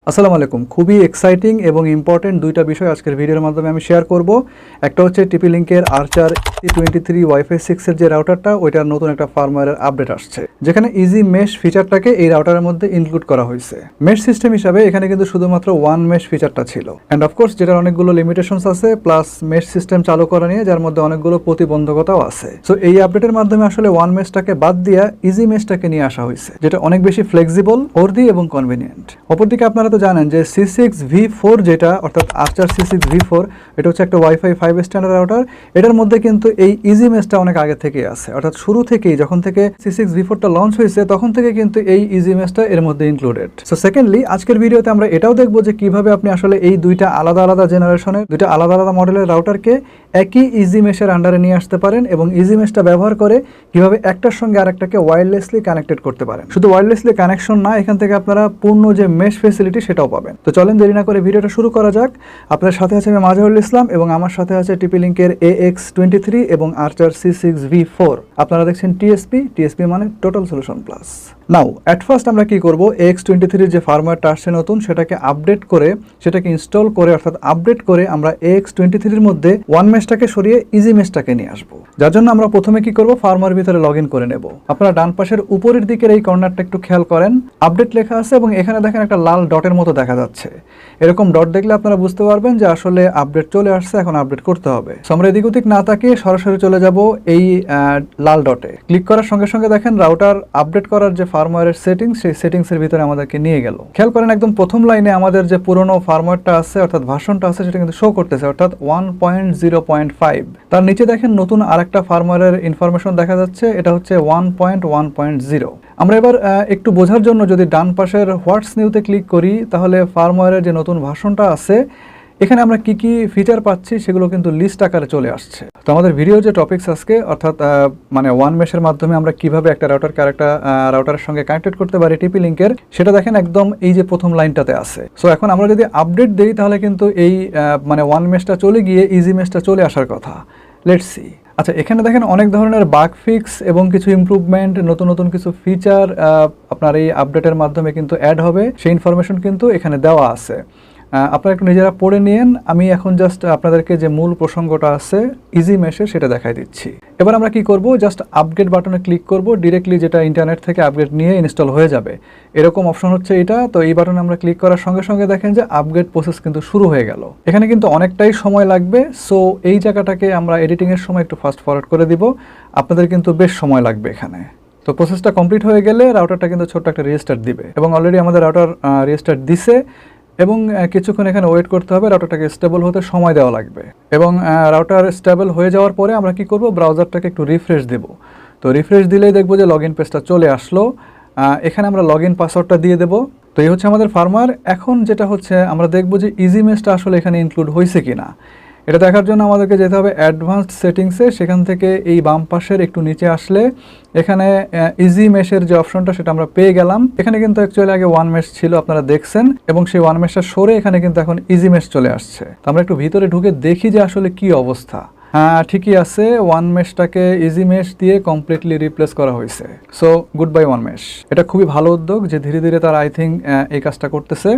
আসসালামু আলাইকুম। খুবই এক্সাইটিং এবং ইম্পর্টেন্ট দুইটা বিষয় আজকের ভিডিওর মাধ্যমে আমি শেয়ার করব। একটা হচ্ছে টিপি লিঙ্কের আর্চার E23 ওয়াইফাই 6 এর যে রাউটারটা, ওইটার নতুন একটা ফার্মওয়্যারের আপডেট আসছে, যেখানে ইজি মেশ ফিচারটাকে এই রাউটারের মধ্যে ইনক্লুড করা হয়েছে। মেশ সিস্টেম হিসাবে এখানে কিন্তু শুধুমাত্র ওয়ান মেশ ফিচারটা ছিল, অ্যান্ড অফকোর্স যেটার অনেকগুলো লিমিটেশনস আছে, প্লাস মেশ সিস্টেম চালু করা নিয়ে যার মধ্যে অনেকগুলো প্রতিবন্ধকতাও আছে। সো এই আপডেটের মাধ্যমে আসলে ওয়ান মেশটাকে বাদ দিয়া ইজি মেশটাকে নিয়ে আসা হয়েছে, যেটা অনেক বেশি ফ্লেক্সিবল, ফোর্দি এবং কনভিনিয়েন্ট। অপরদিকে আপনারা তো জানেন যে C6V4 যেটা, অর্থাৎ আর্চার C6V4, এটা হচ্ছে একটা ওয়াইফাই 5 স্ট্যান্ডার্ড রাউটার। এটার মধ্যে কিন্তু এই ইজি মেশটা অনেক আগে থেকেই আছে, অর্থাৎ শুরু থেকেই যখন থেকে C6V4টা লঞ্চ হয়েছে তখন থেকে কিন্তু এই ইজি মেশটা এর মধ্যে ইনক্লুডেড। সো সেকেন্ডলি, আজকের ভিডিওতে আমরা এটাও দেখবো যে কিভাবে আপনি আসলে এই দুইটা আলাদা আলাদা জেনারেশনের, দুইটা আলাদা আলাদা মডেলের রাউটারকে একই ইজি মেশের আন্ডারে নিয়ে আসতে পারেন, এবং ইজি মেশটা ব্যবহার করে কিভাবে একটার সঙ্গে আরেকটাকে ওয়্যারলেসলি কানেক্টেড করতে পারেন। শুধু ওয়্যারলেসলি কানেকশন না, এখান থেকে আপনারা পূর্ণ যে মেশ ফেসিলিটি সেটাও পাবেন। তো চলেন দেরি না করে ভিডিওটা শুরু করা যাক। আপনাদের সাথে আছে আমি মাজাহুল ইসলাম, এবং আমার সাথে আছে টিপি লিঙ্কের AX23 এবং আর্চার C6V4। আপনারা দেখছেন টিএসপি মানে total solution plus. Now at first আমরা কি করব, AX23 যে ফার্মওয়্যারটা আসছে নতুন, সেটাকে আপডেট করে, সেটাকে ইনস্টল করে, অর্থাৎ আপডেট করে আমরা AX23 এর মধ্যে ওয়ান মেশটাকে সরিয়ে ইজি মেশটাকে নিয়ে আসবো। যার জন্য আমরা প্রথমে কি করব, ফার্মওয়্যার ভিতরে লগ ইন করে নেব। আপনারা ডান পাশের উপরের দিকের এই কর্নারটা একটু খেয়াল করেন, আপডেট লেখা আছে এবং এখানে দেখেন একটা লাল ডটের মতো দেখা যাচ্ছে। এরকম ডট দেখলে আপনারা বুঝতে পারবেন যে আসলে আপডেট চলে আসছে, এখন আপডেট করতে হবে। সো আমরা এদিক ওদিক না তাকিয়ে সরাসরি চলে যাব এই লাল ডটে। ক্লিক করার সঙ্গে সঙ্গে দেখেন রাউটার আপডেট করার যে ফার্মওয়্যারের সেটিংস, সেই সেটিংসের ভিতরে আমাদেরকে নিয়ে গেল। খেয়াল করেন একদম প্রথম লাইনে আমাদের যে পুরনো ফার্মওয়্যারটা আছে, অর্থাৎ ভার্সনটা আছে, সেটা কিন্তু শো করতেছে, অর্থাৎ 1.0.5। তার নিচে দেখেন নতুন আরেকটা ফার্মওয়্যারের ইনফরমেশন দেখা যাচ্ছে, এটা হচ্ছে 1.1.0। আমরা এবার একটু বোঝার জন্য যদি ডান পাশের হোয়াটস নিউতে ক্লিক করি, তাহলে ফার্মওয়্যারের যে নতুন ভার্সনটা আছে, এখানে আমরা কি কি ফিচার পাচ্ছি সেগুলো কিন্তু লিস্ট আকারে চলে আসছে। তো আমাদের ভিডিও যে টপিকস আজকে, অর্থাৎ মানে ওয়ান মেশের মাধ্যমে আমরা কিভাবে একটা রাউটারকে আরেকটা রাউটারের সঙ্গে কানেক্টেড করতে পারি টিপি লিঙ্কের, সেটা দেখেন একদম এই যে প্রথম লাইনটাতে আছে। সো এখন আমরা যদি আপডেট দিই, তাহলে কিন্তু এই মানে ওয়ান মেশটা চলে গিয়ে ইজি মেশটা চলে আসার কথা। Let's see. আচ্ছা, এখানে দেখেন অনেক ধরনের বাগ ফিক্স এবং কিছু ইমপ্রুভমেন্ট, নতুন নতুন কিছু ফিচার আপনার এই আপডেটের মাধ্যমে কিন্তু অ্যাড হবে, সেই ইনফরমেশন কিন্তু এখানে দেওয়া আছে। আপনারা একটু নিজেরা পড়ে নিন। আমি এখন জাস্ট আপনাদেরকে যে মূল প্রসঙ্গটা আছে ইজি মেশে, সেটা দেখাই দিচ্ছি। এবার আমরা কি করব, জাস্ট আপগ্রেড বাটনে ক্লিক করব, ডিরেক্টলি যেটা ইন্টারনেট থেকে আপগ্রেড নিয়ে ইনস্টল হয়ে যাবে, এরকম অপশন হচ্ছে এটা। তো এই বাটনে আমরা ক্লিক করার সঙ্গে সঙ্গে দেখেন যে আপগ্রেড প্রসেস কিন্তু শুরু হয়ে গেল। এখানে কিন্তু অনেকটাই সময় লাগবে, সো এই জায়গাটাকে আমরা এডিটিংয়ের সময় একটু ফাস্ট ফরওয়ার্ড করে দিব। আপনাদের কিন্তু বেশ সময় লাগবে এখানে। তো প্রসেসটা কমপ্লিট হয়ে গেলে রাউটারটা কিন্তু ছোট্ট একটা রিস্টার্ট দিবে, এবং অলরেডি আমাদের রাউটার রিস্টার্ট দিছে, এবং কিছুক্ষণ এখানে ওয়েট করতে হবে, রাউটারটাকে স্টেবল হতে সময় দেওয়া লাগবে। এবং রাউটার স্টেবল হয়ে যাওয়ার পরে আমরা কি করব, ব্রাউজারটাকে একটু রিফ্রেশ দেব। তো রিফ্রেশ দিলেই দেখবো যে লগ ইন পেজটা চলে আসলো। এখানে আমরা লগ ইন পাসওয়ার্ডটা দিয়ে দেবো। তো এই হচ্ছে আমাদের ফার্মওয়্যার। এখন যেটা হচ্ছে, আমরা দেখবো যে ইজি মেশটা আসলে এখানে ইনক্লুড হয়েছে কিনা। এটা দেখার জন্য আমাদেরকে যেতে হবে অ্যাডভান্সড সেটিংসে। সেখান থেকে এই বাম পাশের একটু নিচে আসলে এখানে ইজি মেশের যে অপশনটা, সেটা আমরা পেয়ে গেলাম। এখানে কিন্তু অ্যাকচুয়ালি আগে ওয়ান মেশ ছিল, আপনারা দেখছেন, এবং সেই ওয়ান মেশটা সরে এখানে কিন্তু এখন ইজি মেশ চলে আসছে। তো আমরা একটু ভিতরে ঢুকে দেখি যে আসলে কি অবস্থা। হ্যাঁ, ঠিকই আছে, ওয়ান মেশটাকে ইজি মেশ দিয়ে কমপ্লিটলি রিপ্লেস করা হয়েছে। So good bye one mesh. এটা খুবই ভালো উদ্যোগ যে ধীরে ধীরে তারা আই থিঙ্ক এই কাজটা করতেছে।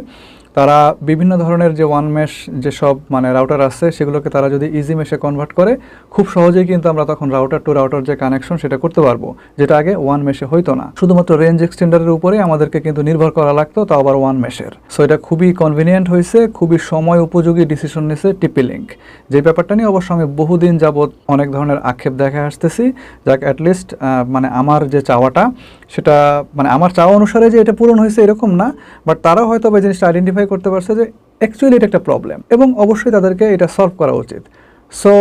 তারা বিভিন্ন ধরনের যে ওয়ান মেশ যেসব মানে রাউটার আছে, সেগুলোকে তারা যদি ইজি মেশে কনভার্ট করে, খুব সহজেই কিন্তু আমরা তখন রাউটার টু রাউটার যে কানেকশন, সেটা করতে পারবো, যেটা আগে ওয়ান মেশে হইতো না। শুধুমাত্র রেঞ্জ এক্সটেন্ডারের উপরে আমাদেরকে কিন্তু নির্ভর করা লাগতো, তাও আবার ওয়ান মেশের। সো এটা খুবই কনভিনিয়েন্ট হয়েছে, খুবই সময় উপযোগী ডিসিশন নিয়েছে টিপি লিঙ্ক। যে ব্যাপারটা নিয়ে অবশ্য আমি বহুদিন যাবৎ অনেক ধরনের আক্ষেপ দেখা আসতেছি, যাক অ্যাটলিস্ট মানে আমার যে চাওয়াটা, সেটা মানে আমার চাওয়া অনুসারে যে এটা পূরণ হয়েছে এরকম না, বাট তারাও হয়তো এই জিনিসটা আইডেন্টিফাই করতে পারছে যে অ্যাকচুয়ালি এটা একটা প্রবলেম, এবং অবশ্যই তাদেরকে এটা সলভ করা উচিত। সো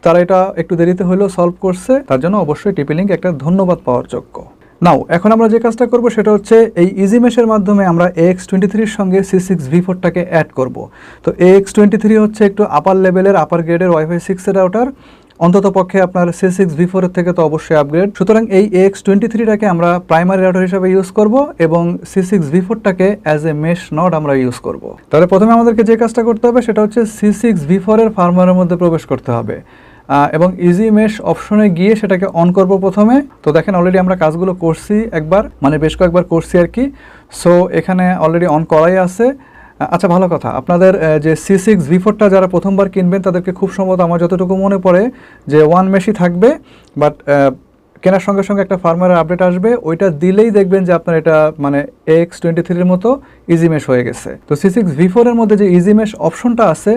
তারা এটা একটু দেরিতে হলেও সলভ করছে, তার জন্য অবশ্যই টিপি লিঙ্ক একটা ধন্যবাদ পাওয়ার যোগ্য। নাও এখন আমরা যে কাজটা করব, সেটা হচ্ছে এই ইজি মেশের মাধ্যমে আমরা AX23 সঙ্গে C6V4টাকে অ্যাড করব। তো AX23 হচ্ছে একটু আপার লেভেলের, আপার গ্রেডের ওয়াইফাই 6 এর রাউটার, অন্তত পক্ষে আপনার C6V4 এর থেকে তো অবশ্যই আপগ্রেড। সুতরাং এই AX23টাকে আমরা প্রাইমারি রাউটার হিসেবে ইউজ করব, এবং C6V4টাকে অ্যাজ এ মেশ নড আমরা ইউজ করব। তাহলে প্রথমে আমাদেরকে যে কাজটা করতে হবে, সেটা হচ্ছে C6V4 এর ফার্মওয়্যারের মধ্যে প্রবেশ করতে হবে, এবং ইজি মেশ অপশনে গিয়ে সেটাকে অন করব প্রথমে। তো দেখেন অলরেডি আমরা কাজগুলো করছি একবার, মানে বেশ কয়েকবার করছি আর কি। সো এখানে অলরেডি অন করাই আছে। আচ্ছা, ভালো কথা। আপনাদের যে C6V4টা যারা প্রথমবার কিনবেন তাদেরকে খুব সম্ভবত আমার যতটুকু মনে পড়ে যে ওয়ান মেশই থাকবে, বাট কেনার সঙ্গে সঙ্গে একটা ফার্মওয়্যার আপডেট আসবে, ওইটা দিলেই দেখবেন যে আপনার এটা মানে AX23 মতো ইজি মেশ হয়ে গেছে। তো C6V4 এর মধ্যে যে ইজি মেশ অপশনটা আছে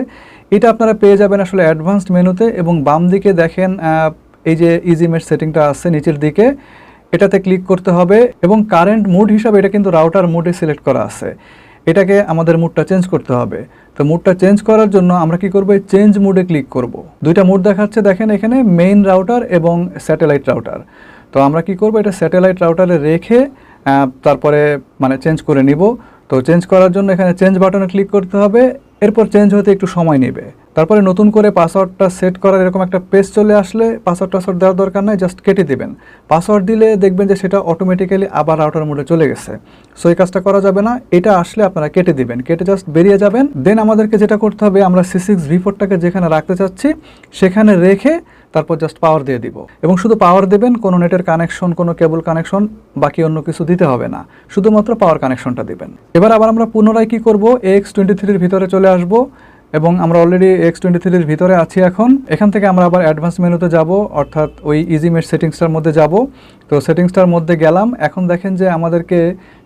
এটা আপনারা পেয়ে যাবেন আসলে অ্যাডভান্সড মেনুতে, এবং বাম দিকে দেখেন এই যে ইজি মেশ সেটিংটা আছে নিচের দিকে, এটাতে ক্লিক করতে হবে এবং কারেন্ট মুড হিসাবে এটা কিন্তু রাউটার মুডে সিলেক্ট করা আছে। এটাকে আমাদের মুডটা চেঞ্জ করতে হবে। তো মুডটা চেঞ্জ করার জন্য আমরা কি করব, চেঞ্জ মুডে ক্লিক করব। দুইটা মুড দেখাচ্ছে দেখেন এখানে, মেইন রাউটার এবং স্যাটেলাইট রাউটার। তো আমরা কি করব, এটা স্যাটেলাইট রাউটারে রেখে তারপরে মানে চেঞ্জ করে নিব। তো চেঞ্জ করার জন্য এখানে চেঞ্জ বাটনে ক্লিক করতে হবে, এরপর চেঞ্জ হতে একটু সময় নেবে। তারপরে নতুন করে পাসওয়ার্ডটা সেট করার এরকম একটা পেজ চলে আসলে পাসওয়ার্ড দেওয়ার দরকার নাই, জাস্ট কেটে দিবেন। পাসওয়ার্ড দিলে দেখবেন যে সেটা অটোমেটিক্যালি আবার রাউটার মোডে চলে গেছে। সো এই কাজটা করা যাবে না, এটা আসলে আপনারা কেটে দিবেন, কেটে জাস্ট বেরিয়ে যাবেন। দেন আমাদেরকে যেটা করতে হবে, আমরা C6V4টাকে যেখানে রাখতে চাচ্ছি সেখানে রেখে তারপর জাস্ট পাওয়ার দিয়ে দিব, এবং শুধু পাওয়ার দেবেন, কোনো নেটের কানেকশন, কোনো কেবল কানেকশন, বাকি অন্য কিছু দিতে হবে না, শুধুমাত্র পাওয়ার কানেকশনটা দিবেন। এবার আবার আমরা পুনরায় কি করব, AX23 ভিতরে চলে আসব, এবং আমরা অলরেডি AX23 ভিতরে আছি। এখন এখান থেকে আমরা আবার অ্যাডভান্স মেনুতে যাব, অর্থাৎ ওই ইজি মেশ সেটিংসটার মধ্যে যাব। তো সেটিংসটার মধ্যে গেলাম, এখন দেখেন যে আমাদেরকে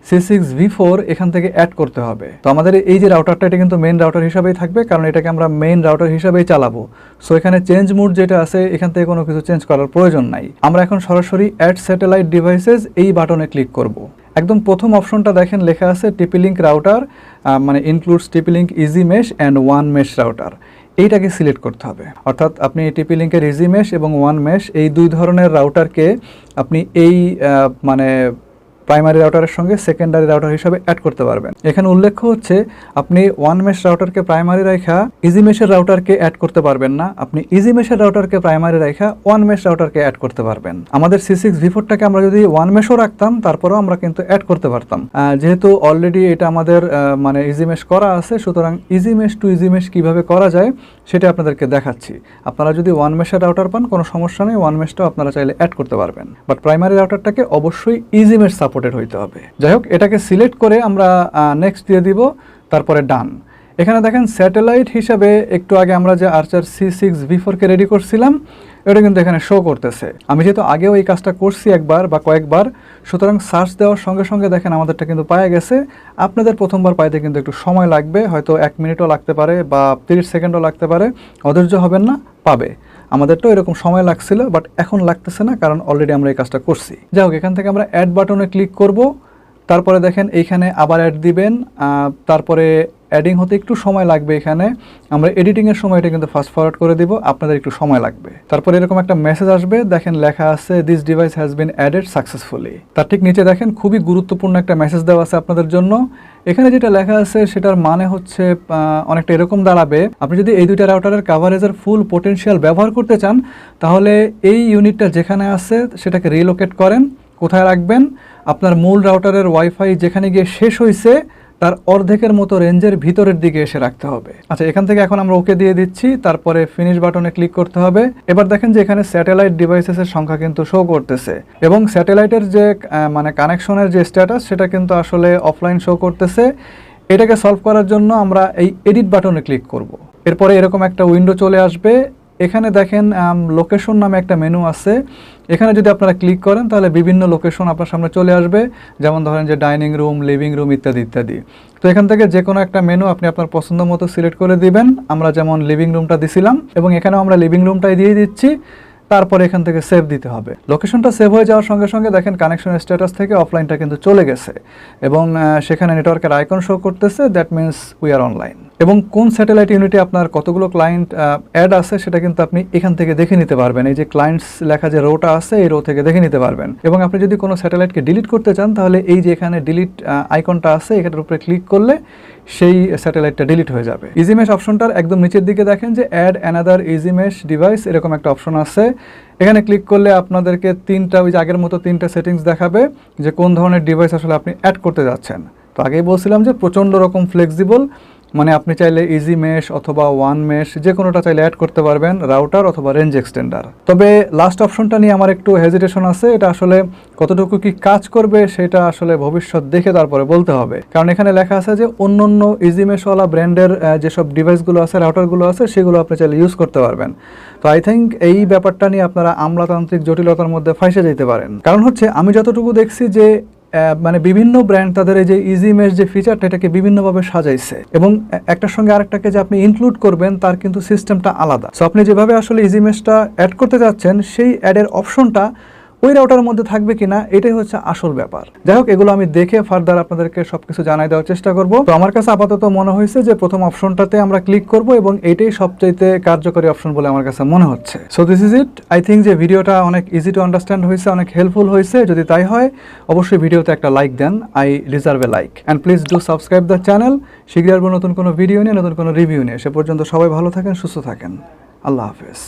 C6V4 এখান থেকে অ্যাড করতে হবে। তো আমাদের এই যে রাউটারটা এটা কিন্তু মেইন রাউটার হিসাবেই থাকবে, কারণ এটাকে আমরা মেইন রাউটার হিসাবেই চালাবো। সো এখানে চেঞ্জ মুড যেটা আছে এখান থেকে কোনো কিছু চেঞ্জ করার প্রয়োজন নাই। আমরা এখন সরাসরি অ্যাড স্যাটেলাইট ডিভাইসেস এই বাটনে ক্লিক করব। একদম প্রথম অপশনটা দেখেন লেখা আছে TP-Link রাউটার, মানে includes TP-Link easy mesh and one mesh router. এইটাকে সিলেক্ট করতে হবে, অর্থাৎ আপনি TP-Link-এর ইজি মেশ এবং ওয়ান মেশ এই দুই ধরনের রাউটারকে আপনি এই মানে প্রাইমারি রাউটারের সঙ্গে সেকেন্ডারি রাউটার হিসাবে অ্যাড করতে পারবেন। এখানে উল্লেখ হচ্ছে আপনি ওয়ান মেশ রাউটারকে প্রাইমারি রাখা ইজি মেশের রাউটারকে অ্যাড করতে পারবেন না, আপনি ইজি মেশের রাউটারকে প্রাইমারি রাখা ওয়ান মেশ রাউটারকে অ্যাড করতে পারবেন। আমাদের C6V4টাকে আমরা যদি ওয়ান মেশও রাখতাম তারপরেও আমরা কিন্তু অ্যাড করতে পারতাম, যেহেতু অলরেডি এটা আমাদের মানে ইজি মেশ করা আছে, সুতরাং easy mesh to easy mesh কীভাবে করা যায় সেটা আপনাদেরকে দেখাচ্ছি। আপনারা যদি ওয়ান মেশের রাউটার পান কোনো সমস্যা নেই, ওয়ান মেশটাও আপনারা চাইলে অ্যাড করতে পারবেন, বাট প্রাইমারি রাউটারটাকে অবশ্যই ইজি মেশ সাপোর্টেড হইতে হবে। যাই হোক, এটাকে সিলেক্ট করে আমরা নেক্সট দিয়ে দিব, তারপরে ডান। এখানে দেখেন স্যাটেলাইট হিসাবে একটু আগে আমরা যে আর্চার C6V4কে রেডি করছিলাম এটা কিন্তু এখানে শো করতেছে। আমি যেহেতু আগেও এই কাজটা করছি একবার বা কয়েকবার, সুতরাং সার্চ দেওয়ার সঙ্গে সঙ্গে দেখেন আমাদেরটা কিন্তু পাওয়া গেছে। আপনাদের প্রথমবার পাইতে কিন্তু একটু সময় লাগবে, হয়তো 1 মিনিটও লাগতে পারে বা 30 সেকেন্ডও লাগতে পারে, অধৈর্য হবেন না, পাবে। আমাদেরটাও এরকম সময় লাগছিল, বাট এখন লাগতেছে না, কারণ অলরেডি আমরা এই কাজটা করছি। যাই হোক, এখান থেকে আমরা অ্যাড বাটনে ক্লিক করব, তারপরে দেখেন এইখানে আবার অ্যাড দিবেন, তারপরে অ্যাডিং হতে একটু সময় লাগবে। এখানে আমরা এডিটিংয়ের সময় এটা কিন্তু ফাস্ট ফরওয়ার্ড করে দিব, আপনাদের একটু সময় লাগবে। তারপরে এরকম একটা মেসেজ আসবে, দেখেন লেখা আছে this device has been added successfully. তার ঠিক নিচে দেখেন খুবই গুরুত্বপূর্ণ একটা মেসেজ দেওয়া আছে আপনাদের জন্য। এখানে যেটা লেখা আছে সেটার মানে হচ্ছে অনেকটা এরকম দাঁড়াবে, আপনি যদি এই দুইটা রাউটারের কাভারেজের ফুল পোটেনশিয়াল ব্যবহার করতে চান তাহলে এই ইউনিটটা যেখানে আছে সেটাকে রিলোকেট করেন। কোথায় রাখবেন? আপনার মূল রাউটারের ওয়াইফাই যেখানে গিয়ে শেষ হয়েছে তার অর্ধেকের মতো রেঞ্জের ভিতরের দিকে এসে রাখতে হবে। আচ্ছা, এখান থেকে এখন আমরা ওকে দিয়ে দিচ্ছি, তারপরে ফিনিশ বাটনে ক্লিক করতে হবে। এবার দেখেন যে এখানে স্যাটেলাইট ডিভাইসেসের সংখ্যা কিন্তু শো করতেছে, এবং স্যাটেলাইটের যে মানে কানেকশনের যে স্ট্যাটাস সেটা কিন্তু আসলে অফলাইন শো করতেছে। এটাকে সলভ করার জন্য আমরা এই এডিট বাটনে ক্লিক করব। এরপরে এরকম একটা উইন্ডো চলে আসবে। এখানে দেখেন লোকেশন নামে একটা মেনু আছে, এখানে যদি আপনারা ক্লিক করেন তাহলে বিভিন্ন লোকেশন আপনার সামনে চলে আসবে, যেমন ধরেন যে ডাইনিং রুম, লিভিং রুম ইত্যাদি ইত্যাদি। তো এখান থেকে যে কোনো একটা মেনু আপনি আপনার পছন্দ মতো সিলেক্ট করে দিবেন। আমরা যেমন লিভিং রুমটা দিছিলাম, এবং এখানেও আমরা লিভিং রুমটাই দিয়ে দিচ্ছি। তারপরে এখান থেকে সেভ দিতে হবে। লোকেশনটা সেভ হয়ে যাওয়ার সঙ্গে সঙ্গে দেখেন কানেকশন স্ট্যাটাস থেকে অফলাইনটা কিন্তু চলে গেছে, এবং সেখানে নেটওয়ার্কের আইকন শো করতেছে, that means we are online. এবং কোন স্যাটেলাইট ইউনিটে আপনার কতগুলো ক্লায়েন্ট অ্যাড আছে সেটা কিন্তু আপনি এখান থেকে দেখে নিতে পারবেন। এই যে ক্লায়েন্টস লেখা যে রোটা আছে এই রো থেকে দেখে নিতে পারবেন। এবং আপনি যদি কোনো স্যাটেলাইটকে ডিলিট করতে চান তাহলে এই যে এখানে ডিলিট আইকনটা আছে এখানের উপরে ক্লিক করলে সেই স্যাটেলাইটটা ডিলিট হয়ে যাবে। ইজি মেশ অপশনটার একদম নিচের দিকে দেখেন যে add another easy mesh device এরকম একটা অপশন আছে। এখানে ক্লিক করলে আপনাদেরকে ওই যে আগের মতো তিনটা সেটিংস দেখাবে যে কোন ধরনের ডিভাইস আসলে আপনি অ্যাড করতে যাচ্ছেন। তো আগেই বলছিলাম যে প্রচণ্ড রকম ফ্লেক্সিবল, মানে আপনি চাইলে ইজি মেশ অথবা ওয়ান মেশ যে কোনোটা চাইলে অ্যাড করতে পারবেন, রাউটার অথবা রেঞ্জ এক্সটেন্ডার। তবে লাস্ট অপশনটা নিয়ে আমার একটু হেজিটেশন আছে, এটা আসলে কতটুকু কি কাজ করবে সেটা আসলে ভবিষ্যৎ দেখে তারপরে বলতে হবে। কারণ এখানে লেখা আছে যে অন্য অন্য ইজি মেশওয়ালা ব্র্যান্ডের যেসব ডিভাইসগুলো আছে, রাউটারগুলো আছে, সেগুলো আপনি চাইলে ইউজ করতে পারবেন। তো আই থিঙ্ক এই ব্যাপারটা নিয়ে আপনারা আমলাতান্ত্রিক জটিলতার মধ্যে ফাঁসে যেতে পারেন। কারণ হচ্ছে আমি যতটুকু দেখছি যে মানে বিভিন্ন ব্র্যান্ড তাদের এই যে ইজি মেশ যে ফিচারটা এটাকে বিভিন্নভাবে সাজাইছে, এবং একটার সঙ্গে আরেকটাকে যে আপনি ইনক্লুড করবেন তার কিন্তু সিস্টেমটা আলাদা। সো আপনি যেভাবে আসলে ইজি মেশটা অ্যাড করতে যাচ্ছেন সেই অ্যাডের অপশনটা ওই রাউটারের মধ্যে থাকবে কিনা এটাই হচ্ছে আসল ব্যাপার। যাই হোক, এগুলো আমি দেখে ফার্দার আপনাদেরকে সবকিছু জানাই দেওয়ার চেষ্টা করব। তো আমার কাছে আপাতত মনে হয়েছে যে প্রথম অপশনটাতে আমরা ক্লিক করব এবং এটাই সবচাইতে কার্যকরী অপশন বলে আমার কাছে মনে হচ্ছে। So this is it. I think যে ভিডিওটা অনেক ইজি টু আন্ডারস্ট্যান্ড হয়েছে, অনেক হেল্পফুল হয়েছে। যদি তাই হয় অবশ্যই ভিডিওতে একটা লাইক দেন, I deserve a like, and please do subscribe the channel. শীঘ্রই আসবো নতুন কোনো ভিডিও নিয়ে, নতুন কোনো রিভিউ নিয়ে। সে পর্যন্ত সবাই ভালো থাকেন, সুস্থ থাকেন। আল্লাহ হাফেজ।